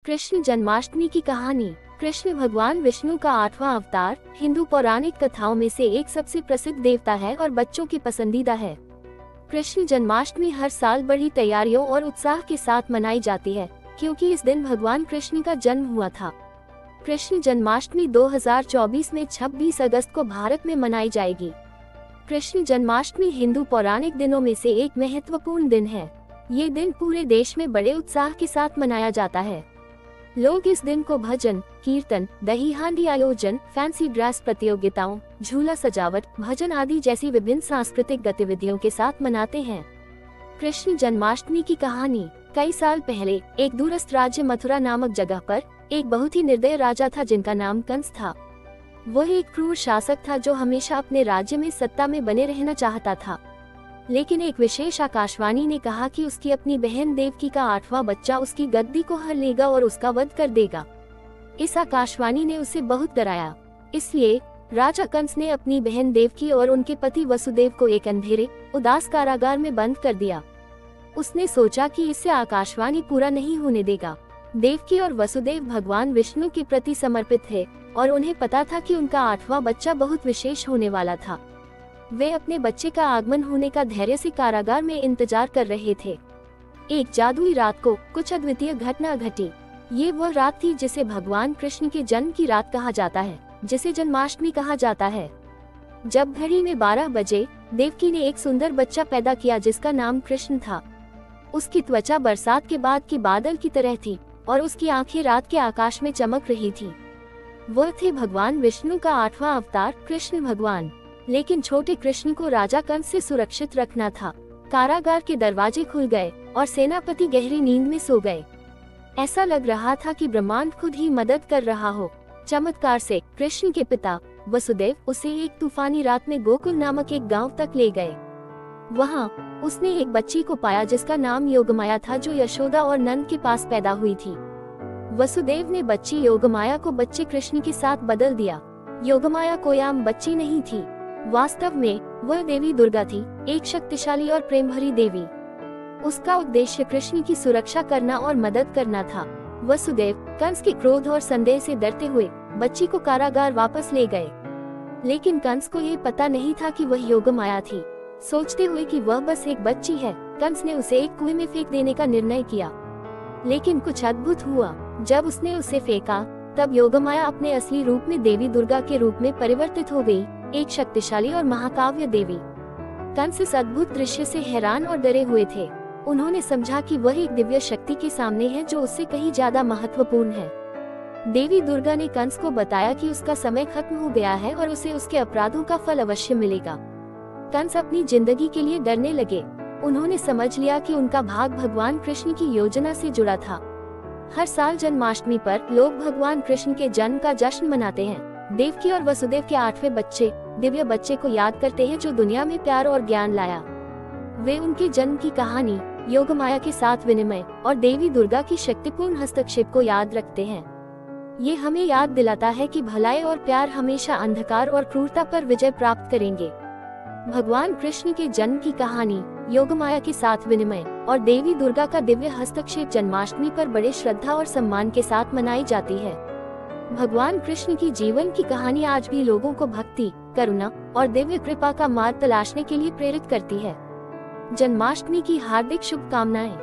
कृष्ण जन्माष्टमी की कहानी। कृष्ण भगवान विष्णु का 8वां अवतार, हिंदू पौराणिक कथाओं में से एक सबसे प्रसिद्ध देवता है और बच्चों की पसंदीदा है। कृष्ण जन्माष्टमी हर साल बड़ी तैयारियों और उत्साह के साथ मनाई जाती है, क्योंकि इस दिन भगवान कृष्ण का जन्म हुआ था। कृष्ण जन्माष्टमी 2024 में 26 अगस्त को भारत में मनाई जाएगी। कृष्ण जन्माष्टमी हिंदू पौराणिक दिनों में से एक महत्वपूर्ण दिन है। ये दिन पूरे देश में बड़े उत्साह के साथ मनाया जाता है। लोग इस दिन को भजन, कीर्तन, दही हांडी आयोजन, फैंसी ड्रेस प्रतियोगिताओं, झूला सजावट, भजन आदि जैसी विभिन्न सांस्कृतिक गतिविधियों के साथ मनाते हैं। कृष्ण जन्माष्टमी की कहानी। कई साल पहले एक दूरस्थ राज्य मथुरा नामक जगह पर एक बहुत ही निर्दय राजा था जिनका नाम कंस था। वह एक क्रूर शासक था जो हमेशा अपने राज्य में सत्ता में बने रहना चाहता था। लेकिन एक विशेष आकाशवाणी ने कहा कि उसकी अपनी बहन देवकी का 8वां बच्चा उसकी गद्दी को हर लेगा और उसका वध कर देगा। इस आकाशवाणी ने उसे बहुत डराया। इसलिए राजा कंस ने अपनी बहन देवकी और उनके पति वसुदेव को एक अंधेरे, उदास कारागार में बंद कर दिया। उसने सोचा कि इससे आकाशवाणी पूरा नहीं होने देगा। देवकी और वसुदेव भगवान विष्णु के प्रति समर्पित थे और उन्हें पता था कि उनका 8वां बच्चा बहुत विशेष होने वाला था। वे अपने बच्चे का आगमन होने का धैर्य से कारागार में इंतजार कर रहे थे। एक जादुई रात को कुछ अद्वितीय घटना घटी। ये वह रात थी जिसे भगवान कृष्ण के जन्म की रात कहा जाता है, जिसे जन्माष्टमी कहा जाता है। जब घड़ी में 12 बजे देवकी ने एक सुंदर बच्चा पैदा किया जिसका नाम कृष्ण था। उसकी त्वचा बरसात के बाद के बादल की तरह थी और उसकी आंखें रात के आकाश में चमक रही थी। वह थे भगवान विष्णु का 8वां अवतार कृष्ण भगवान। लेकिन छोटे कृष्ण को राजा कंस से सुरक्षित रखना था। कारागार के दरवाजे खुल गए और सेनापति गहरी नींद में सो गए। ऐसा लग रहा था कि ब्रह्मांड खुद ही मदद कर रहा हो। चमत्कार से कृष्ण के पिता वसुदेव उसे एक तूफानी रात में गोकुल नामक एक गांव तक ले गए। वहां उसने एक बच्ची को पाया जिसका नाम योगमाया था, जो यशोदा और नंद के पास पैदा हुई थी। वसुदेव ने बच्ची योगमाया को बच्चे कृष्ण के साथ बदल दिया। योगमाया कोई आम बच्ची नहीं थी। वास्तव में वह देवी दुर्गा थी, एक शक्तिशाली और प्रेम भरी देवी। उसका उद्देश्य कृष्ण की सुरक्षा करना और मदद करना था। वसुदेव कंस के क्रोध और संदेह से डरते हुए बच्ची को कारागार वापस ले गए। लेकिन कंस को ये पता नहीं था कि वह योगमाया थी। सोचते हुए कि वह बस एक बच्ची है, कंस ने उसे एक कुएं में फेंक देने का निर्णय किया। लेकिन कुछ अद्भुत हुआ। जब उसने उसे फेंका तब योगमाया अपने असली रूप में देवी दुर्गा के रूप में परिवर्तित हो गई, एक शक्तिशाली और महाकाव्य देवी। कंस इस अद्भुत दृश्य से हैरान और डरे हुए थे। उन्होंने समझा कि वह एक दिव्य शक्ति के सामने है जो उससे कहीं ज्यादा महत्वपूर्ण है। देवी दुर्गा ने कंस को बताया कि उसका समय खत्म हो गया है और उसे उसके अपराधों का फल अवश्य मिलेगा। कंस अपनी जिंदगी के लिए डरने लगे। उन्होंने समझ लिया कि उनका भाग भगवान कृष्ण की योजना से जुड़ा था। हर साल जन्माष्टमी पर लोग भगवान कृष्ण के जन्म का जश्न मनाते हैं। देवकी और वसुदेव के 8वें बच्चे, दिव्य बच्चे को याद करते हैं जो दुनिया में प्यार और ज्ञान लाया। वे उनके जन्म की कहानी, योगमाया के साथ विनिमय और देवी दुर्गा की शक्तिपूर्ण हस्तक्षेप को याद रखते हैं। ये हमें याद दिलाता है कि भलाई और प्यार हमेशा अंधकार और क्रूरता पर विजय प्राप्त करेंगे। भगवान कृष्ण के जन्म की कहानी, योगमाया के साथ विनिमय और देवी दुर्गा का दिव्य हस्तक्षेप जन्माष्टमी पर बड़े श्रद्धा और सम्मान के साथ मनाई जाती है। भगवान कृष्ण की जीवन की कहानी आज भी लोगों को भक्ति, करुणा और दिव्य कृपा का मार्ग तलाशने के लिए प्रेरित करती है। जन्माष्टमी की हार्दिक शुभकामनाएं।